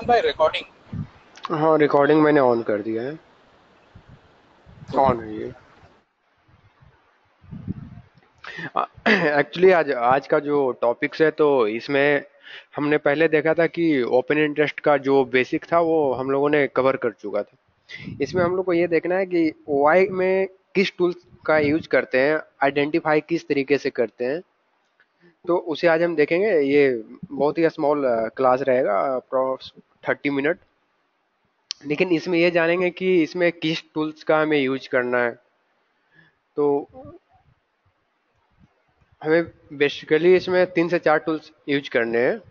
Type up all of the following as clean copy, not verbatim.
चंदन भाई रिकॉर्डिंग। हाँ, रिकॉर्डिंग मैंने ऑन कर दिया है। ऑन है ये। एक्चुअली आज आज का जो टॉपिक्स है तो इसमें हमने पहले देखा था कि ओपन इंटरेस्ट का जो बेसिक था वो हम लोगों ने कवर कर चुका था। इसमें हम लोग को ये देखना है कि ओआई में किस टूल्स का यूज करते हैं, आइडेंटिफाई किस तरीके से करते हैं। तो उसे आज हम देखेंगे। ये बहुत ही स्मॉल क्लास रहेगा, अप्रॉक्स 30 मिनट। लेकिन इसमें ये जानेंगे कि इसमें किस टूल्स का हमें यूज करना है। तो हमें बेसिकली इसमें 3 से 4 टूल्स यूज करने हैं।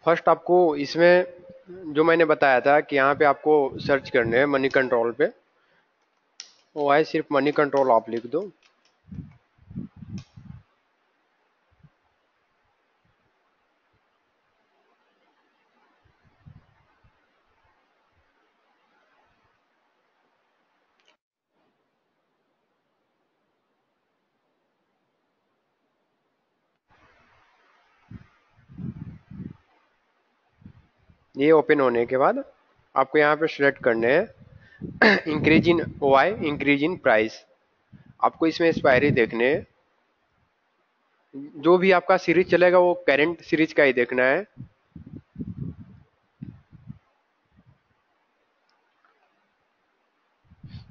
फर्स्ट आपको इसमें जो मैंने बताया था कि यहाँ पे आपको सर्च करने हैं मनी कंट्रोल पे। वो है सिर्फ मनी कंट्रोल आप लिख दो। ये ओपन होने के बाद आपको यहाँ पे सिलेक्ट करने हैं increase in Y, increase in price. आपको इसमें एक्सपायरी देखने हैं। जो भी आपका सीरीज चलेगा वो करंट सीरीज का ही देखना है।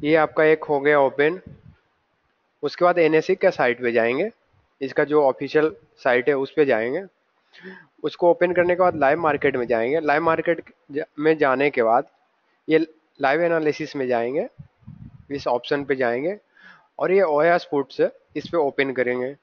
ये आपका एक हो गया ओपन। उसके बाद एनएससी का साइट पे जाएंगे। इसका जो ऑफिशियल साइट है उस पे जाएंगे। उसको ओपन करने के बाद लाइव मार्केट में जाएंगे। लाइव मार्केट में जाने के बाद ये लाइव एनालिसिस में जाएंगे। इस ऑप्शन पे जाएंगे और ये ओएस फूड्स है, इस पे ओपन करेंगे।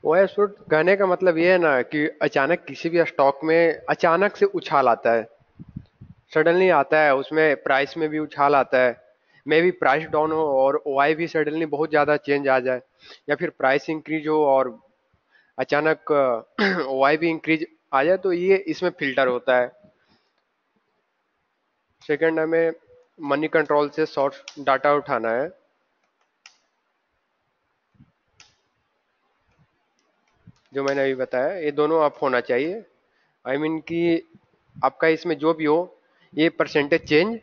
ओएस फूड कहने का मतलब ये है ना कि अचानक किसी भी स्टॉक में अचानक से उछाल आता है, सडनली आता है। उसमें प्राइस में भी उछाल आता है। मे भी प्राइस डाउन हो और ओआई भी सडनली बहुत ज़्यादा चेंज आ जाए, या फिर प्राइस इंक्रीज हो और अचानक ओआई भी इंक्रीज आ जाए, तो ये इसमें फिल्टर होता है। सेकंड, हमें मनी कंट्रोल से शॉर्ट डाटा उठाना है। जो मैंने अभी बताया ये दोनों आप होना चाहिए। आई मीन कि आपका इसमें जो भी हो, ये percentage change,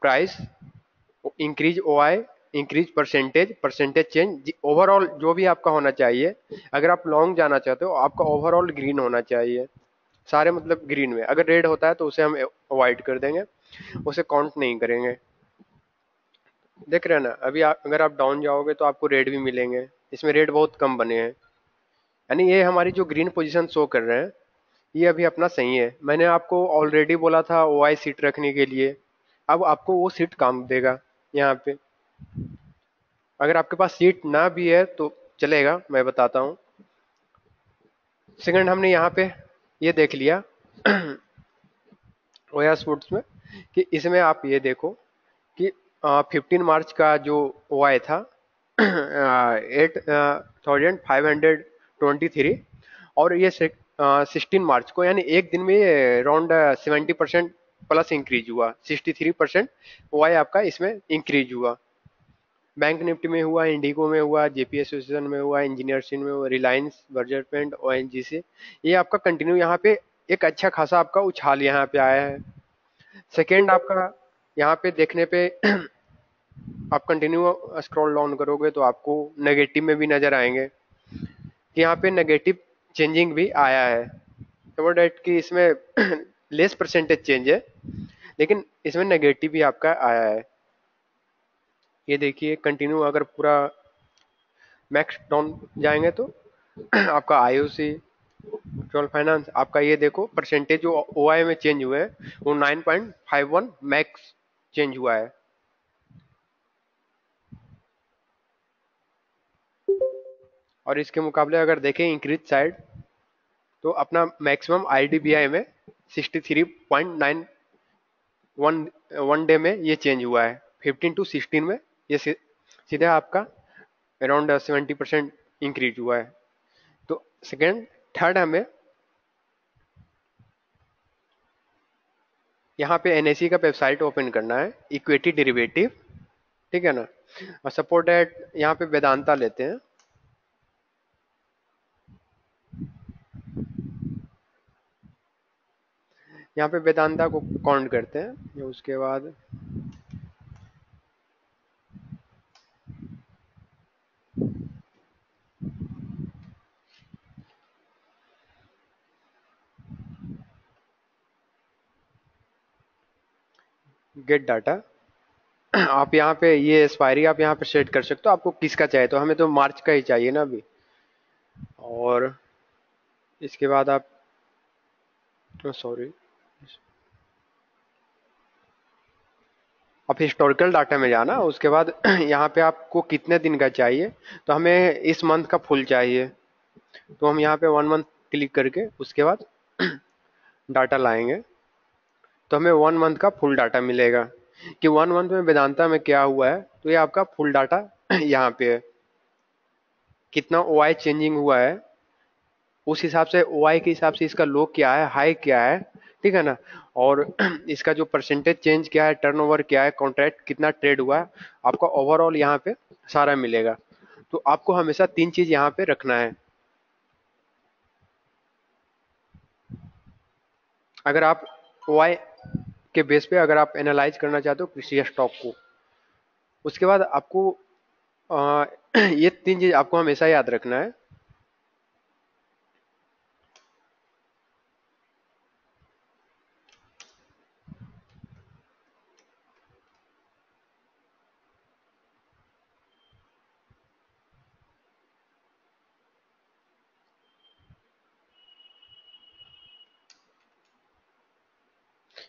price increase OI, increase percentage, percentage change, overall जो भी आपका होना चाहिए। अगर आप लॉन्ग जाना चाहते हो आपका ओवरऑल ग्रीन होना चाहिए। सारे मतलब ग्रीन में। अगर रेड होता है तो उसे हम अवॉइड कर देंगे, उसे काउंट नहीं करेंगे। देख रहे हैं ना, अभी अगर आप डाउन जाओगे तो आपको रेड भी मिलेंगे। इसमें रेड बहुत कम बने हैं। यानी ये हमारी जो ग्रीन पोजीशन शो कर रहे हैं ये अभी अपना सही है। मैंने आपको ऑलरेडी बोला था ओआई सीट रखने के लिए। अब आपको वो सीट काम देगा यहाँ पे। अगर आपके पास सीट ना भी है तो चलेगा, मैं बताता हूँ। सेकंड, हमने यहाँ पे ये देख लिया ओया स्पोर्ट्स में कि इसमें आप ये देखो कि 15 मार्च का जो ओआई था 8,523। और ये 16 मार्च को, यानी एक दिन में ये अराउंड 70% प्लस इंक्रीज हुआ। 63% ओआई आपका इसमें इंक्रीज हुआ। बैंक निफ्टी में हुआ, इंडिगो में हुआ, जेपी एसोसिएशन में हुआ, इंजीनियर्स में हुआ, रिलायंस, बर्जर पेंट, ओएनजीसी। ये आपका कंटिन्यू यहाँ पे एक अच्छा खासा आपका उछाल यहाँ पे आया है। सेकेंड, आपका यहाँ पे देखने पे आप कंटिन्यू स्क्रॉल डाउन करोगे तो आपको नेगेटिव में भी नजर आएंगे कि यहाँ पे नेगेटिव चेंजिंग भी आया है। तो डेट की इसमें लेस परसेंटेज चेंज है, लेकिन इसमें नेगेटिव भी आपका आया है। ये देखिए कंटिन्यू अगर पूरा मैक्स डाउन जाएंगे तो आपका आईओसी, म्यूचुअल फाइनेंस, आपका ये देखो परसेंटेज जो ओआई में चेंज हुए हैं वो 9.51 मैक्स चेंज हुआ है। और इसके मुकाबले अगर देखें इंक्रीज साइड, तो अपना मैक्सिमम आईडीबीआई में 63.91 वन डे में ये चेंज हुआ है। 15 to 16 में ये सीधा आपका अराउंड 70% इंक्रीज हुआ है। तो सेकेंड, थर्ड हमें यहाँ पे एनएसई का वेबसाइट ओपन करना है, इक्विटी डेरिवेटिव, ठीक है ना। और सपोर्ट एट यहाँ पे वेदांता लेते हैं, यहाँ पे वेदांता को काउंट करते हैं। उसके बाद गेट डाटा, आप यहाँ पे ये एक्सपायरी आप यहाँ पे सेट कर सकते हो, आपको किसका चाहिए। तो हमें तो मार्च का ही चाहिए ना अभी। और इसके बाद आप, सॉरी, आप हिस्टोरिकल डाटा में जाना, उसके बाद यहाँ पे आपको कितने दिन का चाहिए। तो हमें इस मंथ का फुल चाहिए, तो हम यहाँ पे 1 मंथ क्लिक करके उसके बाद डाटा लाएंगे, तो हमें 1 मंथ का फुल डाटा मिलेगा कि 1 मंथ में वेदांता में क्या हुआ है। तो ये आपका फुल डाटा यहाँ पे है, कितना ओआई चेंजिंग हुआ है, उस हिसाब से ओआई के हिसाब से इसका लो क्या है, हाई क्या है, ठीक है ना। और इसका जो परसेंटेज चेंज क्या है, टर्नओवर क्या है, कॉन्ट्रैक्ट कितना ट्रेड हुआ है, आपका ओवरऑल यहाँ पे सारा मिलेगा। तो आपको हमेशा 3 चीज यहाँ पे रखना है। अगर आप ओआई के बेस पे अगर आप एनालाइज करना चाहते हो किसी स्टॉक को, उसके बाद आपको आ, ये 3 चीज आपको हमेशा याद रखना है।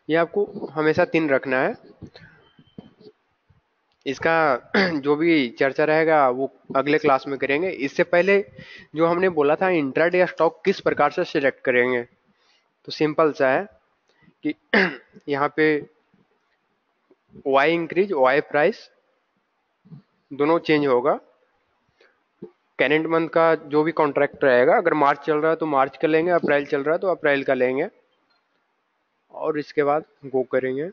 ये आपको हमेशा 3 रखना है। इसका जो भी चर्चा रहेगा वो अगले क्लास में करेंगे। इससे पहले जो हमने बोला था इंट्राडे स्टॉक किस प्रकार से सिलेक्ट करेंगे, तो सिंपल सा है कि यहाँ पे वाई इंक्रीज, वाई प्राइस दोनों चेंज होगा। कैलेंडर मंथ का जो भी कॉन्ट्रैक्ट रहेगा, अगर मार्च चल रहा है तो मार्च का लेंगे, अप्रैल चल रहा है तो अप्रैल का लेंगे, और इसके बाद गो करेंगे।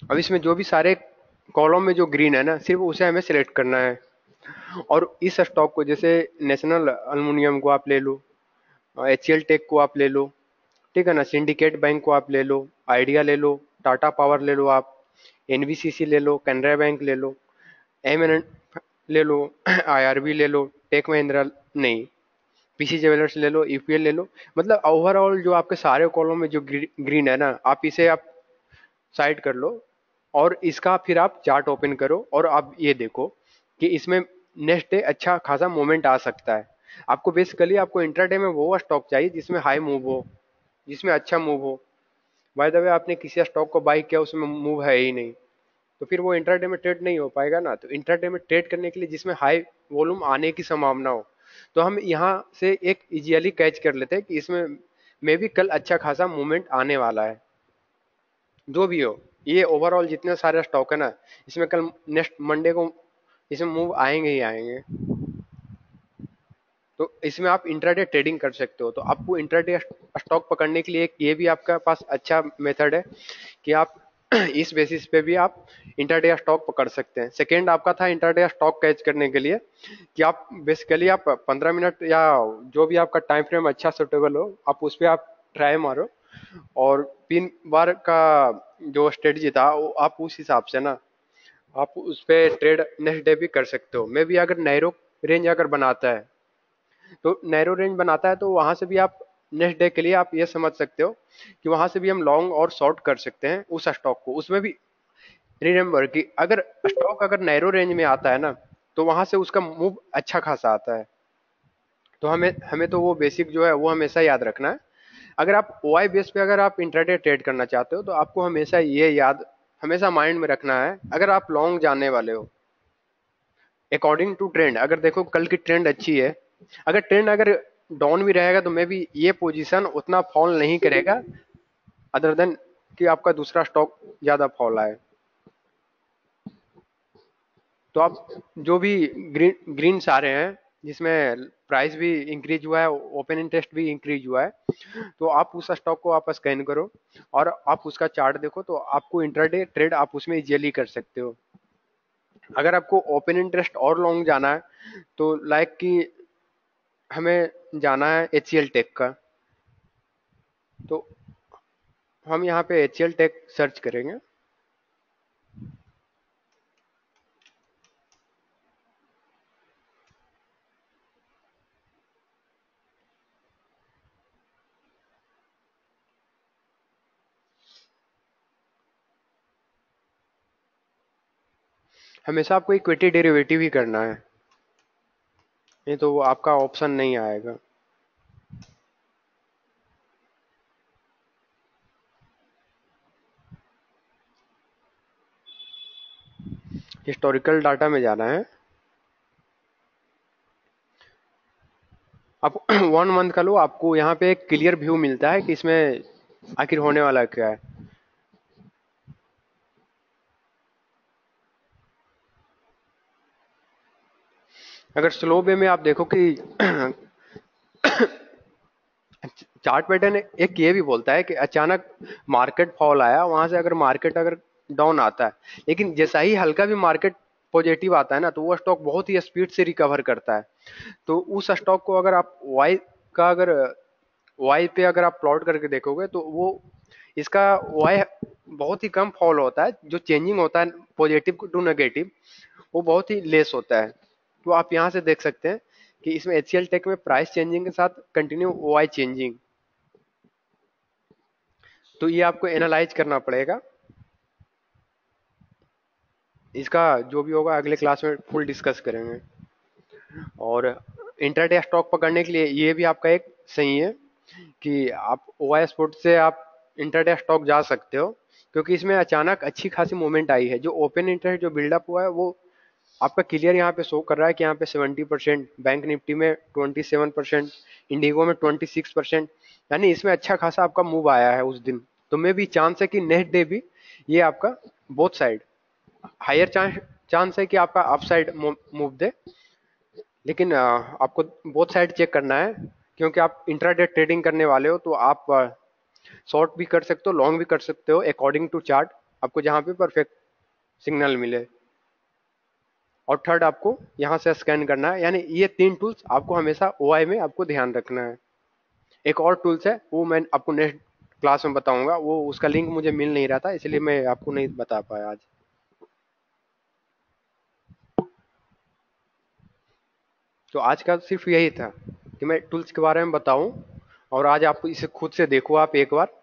अब इसमें जो भी सारे कॉलम में जो ग्रीन है ना, सिर्फ उसे हमें सिलेक्ट करना है। और इस स्टॉक को, जैसे नेशनल अल्मुनियम को आप ले लो, एचसीएल टेक को आप ले लो, ठीक है ना, सिंडिकेट बैंक को आप ले लो, आइडिया ले लो, टाटा पावर ले लो, आप एनबीसीसी ले लो, कैनरा बैंक ले लो, एम एन ले लो, आईआरबी ले लो, टेक महिंद्रा नहीं, पीसी ज्वेलर्स ले लो, ईपीएल ले लो। मतलब ओवरऑल जो आपके सारे कॉलम में जो ग्रीन है ना, आप इसे आप साइड कर लो, और इसका फिर आप चार्ट ओपन करो और आप ये देखो कि इसमें नेक्स्ट डे अच्छा खासा मूवमेंट आ सकता है। आपको बेसिकली आपको इंट्राडे में वो स्टॉक चाहिए जिसमें हाई मूव हो, जिसमें अच्छा मूव हो। बाय द वे आपने किसी स्टॉक को बाई किया, उसमें मूव है ही नहीं, तो फिर वो इंट्राडे में ट्रेड नहीं हो पाएगा ना। तो इंट्राडे में ट्रेड करने के लिए जिसमें हाई वॉल्यूम आने की संभावना हो, तो हम यहाँ से एक इजियली कैच कर लेते हैं कि इसमें मे भी कल अच्छा खासा मूवमेंट आने वाला है। जो भी हो, ये ओवरऑल जितने सारे स्टॉक है ना, इसमें कल नेक्स्ट मंडे को इसमें मूव आएंगे ही आएंगे। तो इसमें आप इंट्राडे ट्रेडिंग कर सकते हो। तो आपको इंट्राडे स्टॉक पकड़ने के लिए एक ये भी आपका पास अच्छा मेथड है कि आप इस बेसिस पे भी आप इंट्राडे स्टॉक पकड़ सकते हैं। सेकेंड आपका था इंट्राडे स्टॉक कैच करने के लिए कि आप बेसिकली आप 15 मिनट या जो भी आपका टाइम फ्रेम अच्छा सुटेबल हो, आप उस पर आप ट्राई मारो, और 3 बार का जो स्ट्रेटजी था वो आप उस हिसाब से ना आप उस पे ट्रेड नेक्स्ट डे भी कर सकते हो। मे भी अगर नैरो रेंज अगर बनाता है, तो नैरो रेंज बनाता है तो वहां से भी आप नेक्स्ट डे के लिए आप ये समझ सकते हो कि वहां से भी हम लॉन्ग और शॉर्ट कर सकते हैं उस स्टॉक को। उसमें भी रिमेंबर कि अगर स्टॉक अगर नैरो रेंज में आता है ना, तो वहां से उसका मूव अच्छा खासा आता है। तो हमें हमें तो वो बेसिक जो है वो हमेशा याद रखना है। अगर आप ओआई बेस पे अगर आप इंट्राडे ट्रेड करना चाहते हो, तो आपको हमेशा ये याद हमेशा माइंड में रखना है, अगर आप लॉन्ग जाने वाले हो अकॉर्डिंग टू ट्रेंड, अगर देखो कल की ट्रेंड अच्छी है, अगर ट्रेंड अगर डाउन भी रहेगा तो मे बी ये पोजीशन उतना फॉल नहीं करेगा, अदर देन कि आपका दूसरा स्टॉक ज्यादा फॉल आए। तो आप जो भी ग्रीन ग्रीन्स आ रहे हैं जिसमें प्राइस भी इंक्रीज हुआ है, ओपन इंटरेस्ट भी इंक्रीज हुआ है, तो आप उस स्टॉक को आप स्कैन करो और आप उसका चार्ट देखो, तो आपको इंट्राडे ट्रेड आप उसमें इजीली कर सकते हो। अगर आपको ओपन इंटरेस्ट और लॉन्ग जाना है तो लाइक कि हमें जाना है एच टेक का, तो हम यहाँ पे एच टेक सर्च करेंगे। हमेशा आपको इक्विटी डेरिवेटिव ही करना है, नहीं तो वो आपका ऑप्शन नहीं आएगा। हिस्टोरिकल डाटा में जाना है। आप 1 मंथ का लो, आपको यहाँ पे एक क्लियर व्यू मिलता है कि इसमें आखिर होने वाला क्या है। अगर स्लो वे में आप देखो कि चार्ट पैटर्न एक ये भी बोलता है कि अचानक मार्केट फॉल आया, वहां से अगर मार्केट अगर डाउन आता है, लेकिन जैसा ही हल्का भी मार्केट पॉजिटिव आता है ना, तो वो स्टॉक बहुत ही स्पीड से रिकवर करता है। तो उस स्टॉक को अगर आप का अगर वाई पे अगर आप प्लॉट करके देखोगे तो वो इसका वाई बहुत ही कम फॉल होता है, जो चेंजिंग होता है पॉजिटिव टू नेगेटिव वो बहुत ही लेस होता है। तो आप यहाँ से देख सकते हैं कि इसमें एच टेक में प्राइस चेंजिंग के साथ कंटिन्यू वाई चेंजिंग, तो ये आपको एनालाइज करना पड़ेगा। इसका जो भी होगा अगले क्लास में फुल डिस्कस करेंगे। और इंट्राडे स्टॉक पकड़ने के लिए ये भी आपका एक सही है कि आप ओआई स्पोर्ट से आप इंट्राडे स्टॉक जा सकते हो, क्योंकि इसमें अचानक अच्छी खासी मूवमेंट आई है। जो ओपन इंटरेस्ट जो बिल्डअप हुआ है वो आपका क्लियर यहाँ पे शो कर रहा है कि यहाँ पे 70%, बैंक निफ्टी में 27%, इंडिगो में 26%, यानी इसमें अच्छा खासा आपका मूव आया है उस दिन। तो मे भी चांस है कि नेक्स्ट डे भी ये आपका both side higher chance chance है कि आपका अप साइड मूव दे, लेकिन आपको बोथ साइड चेक करना है, क्योंकि आप इंट्राडे ट्रेडिंग करने वाले हो तो आप शॉर्ट भी कर सकते हो, लॉन्ग भी कर सकते हो अकॉर्डिंग टू चार्ट, आपको जहाँ पे परफेक्ट सिग्नल मिले। और थर्ड आपको यहाँ से स्कैन करना है, यानी ये 3 टूल्स आपको हमेशा ओआई में आपको ध्यान रखना है। एक और टूल्स है वो मैं आपको नेक्स्ट क्लास में बताऊंगा, वो उसका लिंक मुझे मिल नहीं रहा था इसलिए मैं आपको नहीं बता पाया आज। तो आज का सिर्फ यही था कि मैं टूल्स के बारे में बताऊं, और आज आप इसे खुद से देखो आप एक बार।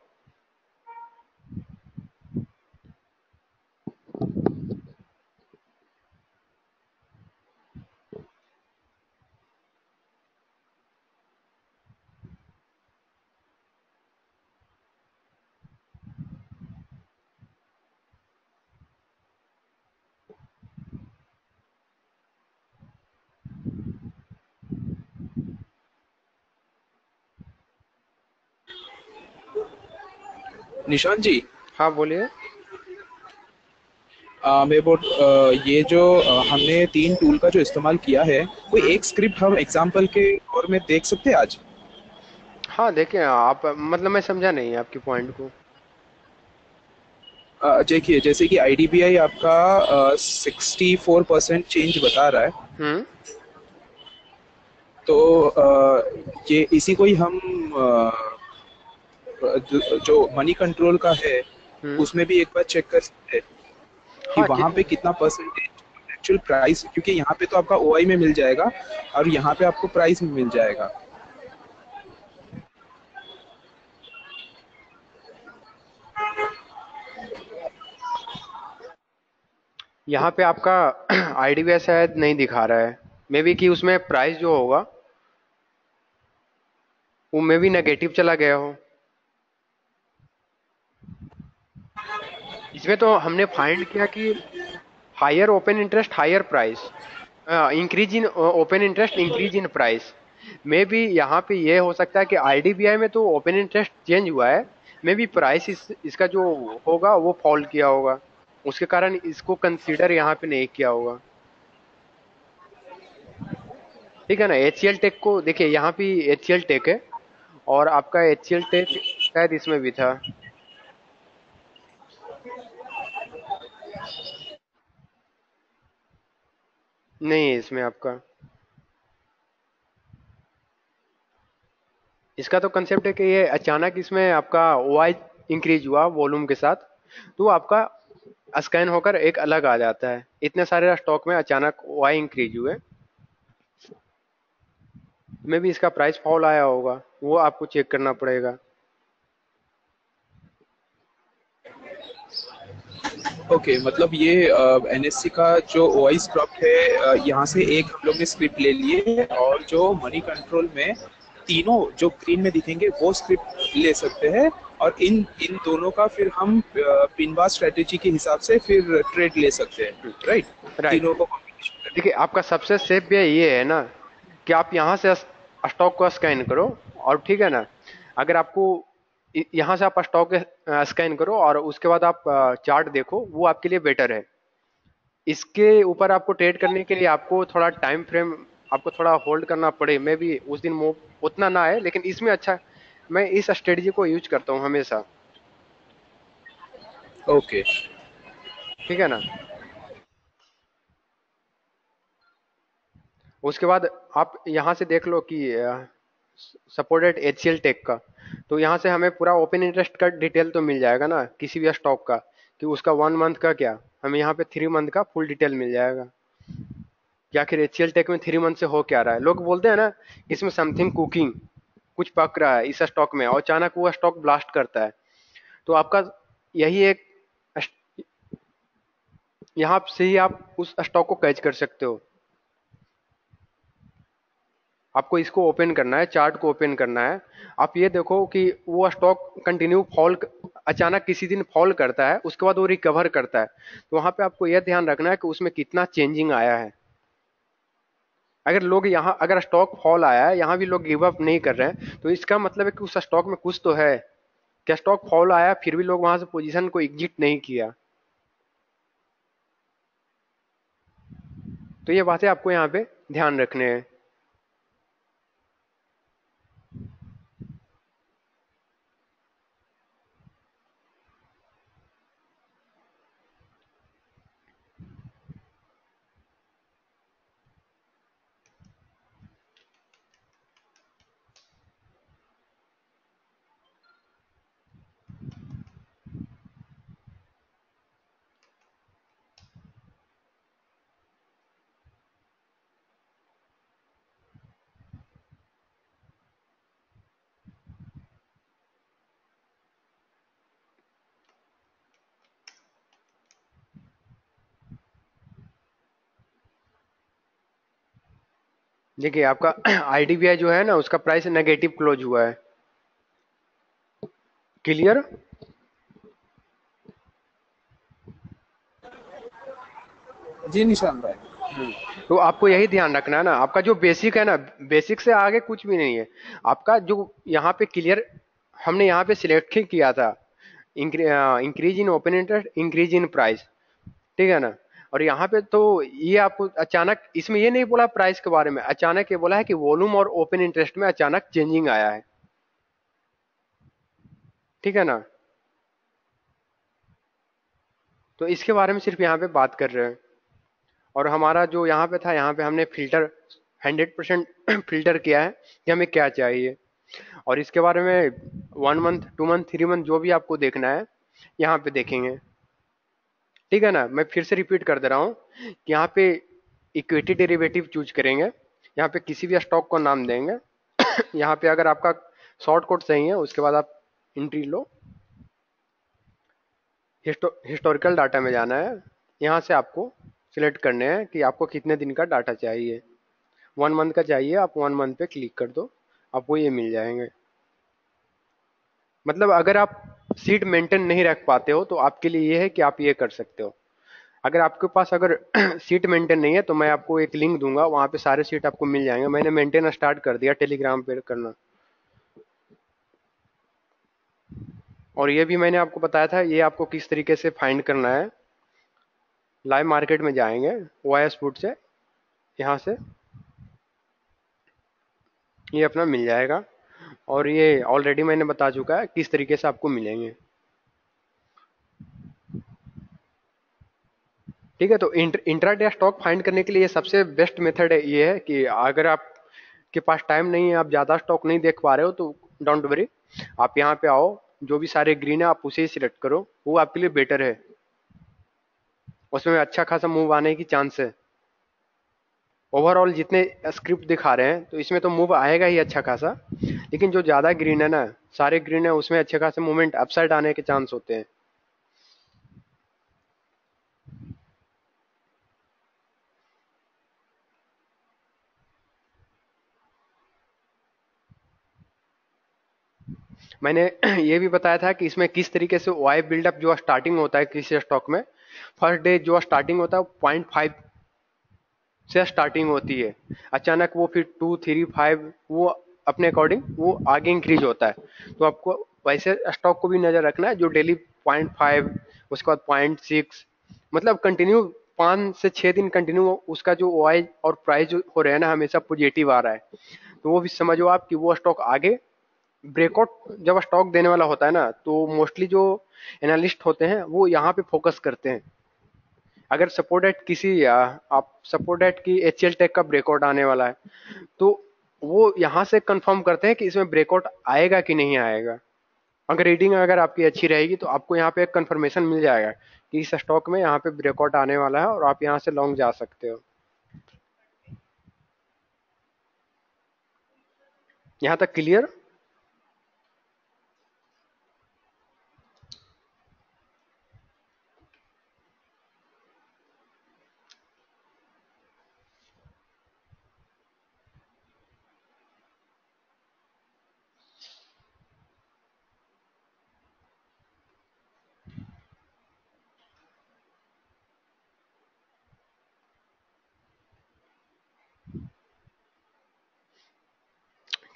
निशांत जी। हाँ बोलिए। मैं बोल ये जो हमने 3 टूल का जो इस्तेमाल किया है, कोई हम्म। एक स्क्रिप्ट हम एग्जांपल के और में देख सकते हैं आज? हाँ देखें आप, मतलब मैं समझा नहीं आपकी पॉइंट को। देखिए, जैसे कि आईडीबीआई आपका 64% चेंज बता रहा है। हम्म। तो ये इसी को ही हम जो मनी कंट्रोल का है हम्म। उसमें भी एक बार चेक कर सकते हैं कि हाँ वहां पे कितना परसेंटेज एक्चुअल प्राइस, क्योंकि यहाँ पे तो आपका ओआई में मिल जाएगा और यहाँ पे आपको प्राइस में मिल जाएगा। यहाँ पे आपका आईडीबीआई शायद नहीं दिखा रहा है, मे बी कि उसमें प्राइस जो होगा वो मे बी नेगेटिव चला गया हो। इसमें तो हमने फाइंड किया कि higher open interest higher price, increase in open interest increase in price, maybe यहाँ पे ये हो सकता है कि आईडीबीआई में तो ओपन इंटरेस्ट चेंज हुआ है, मे बी प्राइस इसका जो होगा वो फॉल किया होगा, उसके कारण इसको कंसीडर यहाँ पे नहीं किया होगा। ठीक है ना। एचसीएल टेक को देखिए, यहाँ पे एचसीएल टेक है, और आपका एचसीएल टेक शायद इसमें भी था। नहीं है इसमें आपका। इसका तो कंसेप्ट है कि ये अचानक इसमें आपका ओआई इंक्रीज हुआ वॉल्यूम के साथ, तो आपका स्कैन होकर एक अलग आ जाता है। इतने सारे स्टॉक में अचानक ओआई इंक्रीज हुए, में भी इसका प्राइस फॉल आया होगा, वो आपको चेक करना पड़ेगा। ओके, मतलब ये एनएससी का जो ओआई स्क्रप्ट है, यहाँ से एक हम लोग ने स्क्रिप्ट ले लिए, और जो मनी कंट्रोल में तीनों जो ग्रीन में दिखेंगे वो स्क्रिप्ट ले सकते हैं, और इन इन दोनों का फिर हम पिनबा स्ट्रेटेजी के हिसाब से फिर ट्रेड ले सकते हैं, राइट? राइट। तीनों को कॉम्बिनेशन करके। देखिए आपका सबसे सेफ वे ये है ना कि आप यहाँ से स्टॉक को स्कैन करो, और ठीक है ना, अगर आपको यहाँ से आप स्टॉक स्कैन करो और उसके बाद आप चार्ट देखो, वो आपके लिए बेटर है। इसके ऊपर आपको ट्रेड करने के लिए आपको थोड़ा टाइम फ्रेम, आपको थोड़ा होल्ड करना पड़े, मे भी उस दिन मूव उतना ना है, लेकिन इसमें अच्छा, मैं इस स्ट्रेटजी को यूज करता हूँ हमेशा। ओके। ठीक है ना। उसके बाद आप यहाँ से देख लो कि सपोर्टेड एचसीएल टेक का, तो यहाँ से हमें पूरा ओपन इंटरेस्ट का डिटेल तो मिल जाएगा ना किसी भी स्टॉक का, कि उसका 1 मंथ का क्या, हमें यहाँ पे 3 मंथ का फुल डिटेल मिल जाएगा कि आखिर एचसीएल टेक में 3 मंथ से हो क्या रहा है। लोग बोलते हैं ना इसमें समथिंग कुकिंग, कुछ पक रहा है इस स्टॉक में, और अचानक वो स्टॉक ब्लास्ट करता है, तो आपका यही एक यहाँ से ही आप उस स्टॉक को कैच कर सकते हो। आपको इसको ओपन करना है, चार्ट को ओपन करना है। आप ये देखो कि वो स्टॉक कंटिन्यू फॉल, अचानक किसी दिन फॉल करता है, उसके बाद वो रिकवर करता है, तो वहां पे आपको यह ध्यान रखना है कि उसमें कितना चेंजिंग आया है। अगर लोग यहाँ, अगर स्टॉक फॉल आया है यहाँ भी लोग गिव अप नहीं कर रहे हैं, तो इसका मतलब है कि उस स्टॉक में कुछ तो है। क्या स्टॉक फॉल आया फिर भी लोग वहां से पोजीशन को एग्जिट नहीं किया? तो ये बातें आपको यहाँ पे ध्यान रखने हैं। देखिए आपका आईडीबीआई जो है ना, उसका प्राइस नेगेटिव क्लोज हुआ है। क्लियर। जी निशान भाई। तो आपको यही ध्यान रखना है ना, आपका जो बेसिक है ना, बेसिक से आगे कुछ भी नहीं है। आपका जो यहाँ पे क्लियर हमने यहाँ पे सिलेक्ट ही किया था, increase in open interest, increase in price, ठीक है ना। और यहाँ पे तो ये आपको अचानक, इसमें ये नहीं बोला प्राइस के बारे में, अचानक ये बोला है कि वॉल्यूम और ओपन इंटरेस्ट में अचानक चेंजिंग आया है। ठीक है ना। तो इसके बारे में सिर्फ यहाँ पे बात कर रहे हैं। और हमारा जो यहाँ पे था, यहाँ पे हमने फिल्टर 100% फिल्टर किया है कि हमें क्या चाहिए। और इसके बारे में 1 मंथ, 2 मंथ, 3 मंथ जो भी आपको देखना है यहाँ पे देखेंगे। ठीक है ना। मैं फिर से रिपीट कर दे रहा हूँ कि यहाँ पे इक्विटी डेरिवेटिव चूज करेंगे, यहाँ पे किसी भी स्टॉक को नाम देंगे। यहाँ पे अगर आपका शॉर्ट कोट सही है, उसके बाद आप एंट्री लो, हिस्टोरिकल डाटा में जाना है। यहाँ से आपको सिलेक्ट करने हैं कि आपको कितने दिन का डाटा चाहिए। 1 मंथ का चाहिए, आप 1 मंथ पे क्लिक कर दो, आपको ये मिल जाएंगे। मतलब अगर आप सीट मेंटेन नहीं रख पाते हो तो आपके लिए ये है कि आप ये कर सकते हो। अगर आपके पास अगर सीट मेंटेन नहीं है तो मैं आपको एक लिंक दूंगा, वहां पे सारे सीट आपको मिल जाएंगे। मैंने मेंटेन स्टार्ट कर दिया टेलीग्राम पे करना। और ये भी मैंने आपको बताया था, ये आपको किस तरीके से फाइंड करना है। लाइव मार्केट में जाएंगे ओएस फूड से, यहाँ से ये अपना मिल जाएगा। और ये ऑलरेडी मैंने बता चुका है किस तरीके से आपको मिलेंगे। ठीक है, तो इंट्राडे स्टॉक फाइंड करने के लिए ये सबसे बेस्ट मेथड है, ये है कि अगर आप के पास टाइम नहीं है, आप ज़्यादा स्टॉक नहीं देख पा रहे हो, तो डोंट वरी, आप यहाँ पे आओ, जो भी सारे ग्रीन है आप उसे ही सिलेक्ट करो, वो आपके लिए बेटर है। उसमें अच्छा खासा मूव आने की चांस है। ओवरऑल जितने स्क्रिप्ट दिखा रहे हैं तो इसमें तो मूव आएगा ही अच्छा खासा, लेकिन जो ज़्यादा ग्रीन है ना, सारे ग्रीन है, उसमें अच्छे खासे मूवमेंट अपसाइड आने के चांस होते हैं। मैंने ये भी बताया था कि इसमें किस तरीके से वाई बिल्डअप जो स्टार्टिंग होता है किसी स्टॉक में, फर्स्ट डे जो स्टार्टिंग होता है 0.5 से स्टार्टिंग होती है, अचानक वो फिर 2 3 5 वो अपने अकॉर्डिंग वो आगे इंक्रीज होता है। तो आपको वैसे स्टॉक को भी नजर रखना है जो डेली 0.5, उसके बाद 0.6, मतलब कंटिन्यू 5 से 6 दिन कंटिन्यू उसका जो ओआई और प्राइस जो हो रहा है ना हमेशा पॉजिटिव आ रहा है, तो वो भी समझो आप कि वो स्टॉक आगे ब्रेकआउट जब स्टॉक देने वाला होता है ना, तो मोस्टली जो एनालिस्ट होते हैं वो यहाँ पे फोकस करते हैं। अगर सपोर्ट एट किसी आप सपोर्ट एट की एचएल टेक का ब्रेकआउट आने वाला है, तो वो यहाँ से कंफर्म करते हैं कि इसमें ब्रेकआउट आएगा कि नहीं आएगा। अगर रीडिंग अगर आपकी अच्छी रहेगी तो आपको यहाँ पे एक कंफर्मेशन मिल जाएगा कि इस स्टॉक में यहाँ पे ब्रेकआउट आने वाला है और आप यहाँ से लॉन्ग जा सकते हो। यहाँ तक क्लियर?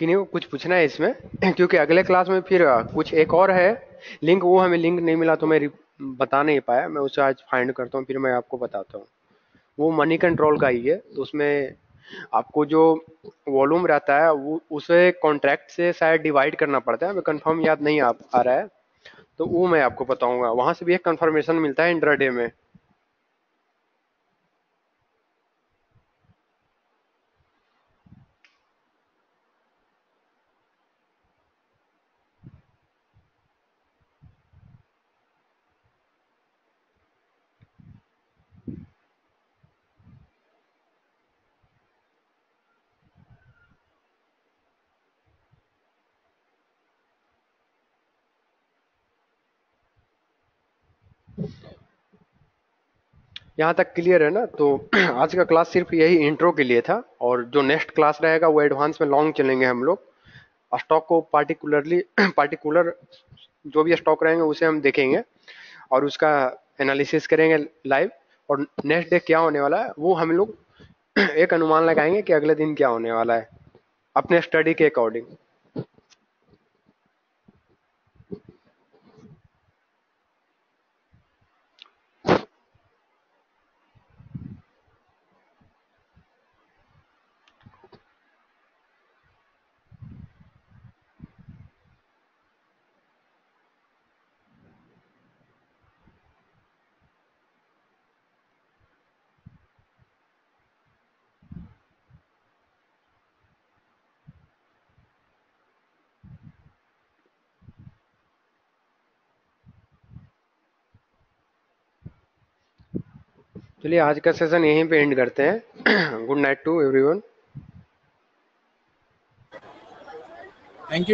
कि नहीं, कुछ पूछना है इसमें? क्योंकि अगले क्लास में फिर कुछ एक और है लिंक, वो हमें लिंक नहीं मिला तो मैं बता नहीं पाया, मैं उसे आज फाइंड करता हूँ फिर मैं आपको बताता हूँ। वो मनी कंट्रोल का ही है, तो उसमें आपको जो वॉल्यूम रहता है वो उसे कॉन्ट्रैक्ट से शायद डिवाइड करना पड़ता है, हमें कंफर्म याद नहीं आ रहा है, तो वो मैं आपको बताऊंगा। वहां से भी एक कंफर्मेशन मिलता है इंट्राडे में। यहाँ तक क्लियर है ना? तो आज का क्लास सिर्फ यही इंट्रो के लिए था, और जो नेक्स्ट क्लास रहेगा वो एडवांस में लॉन्ग चलेंगे हम लोग। स्टॉक को पार्टिकुलरली पार्टिकुलर जो भी स्टॉक रहेंगे उसे हम देखेंगे और उसका एनालिसिस करेंगे लाइव। और नेक्स्ट डे क्या होने वाला है वो हम लोग एक अनुमान लगाएंगे कि अगले दिन क्या होने वाला है अपने स्टडी के अकॉर्डिंग। चलिए आज का सेशन यहीं पे एंड करते हैं। Good night to everyone. Thank you.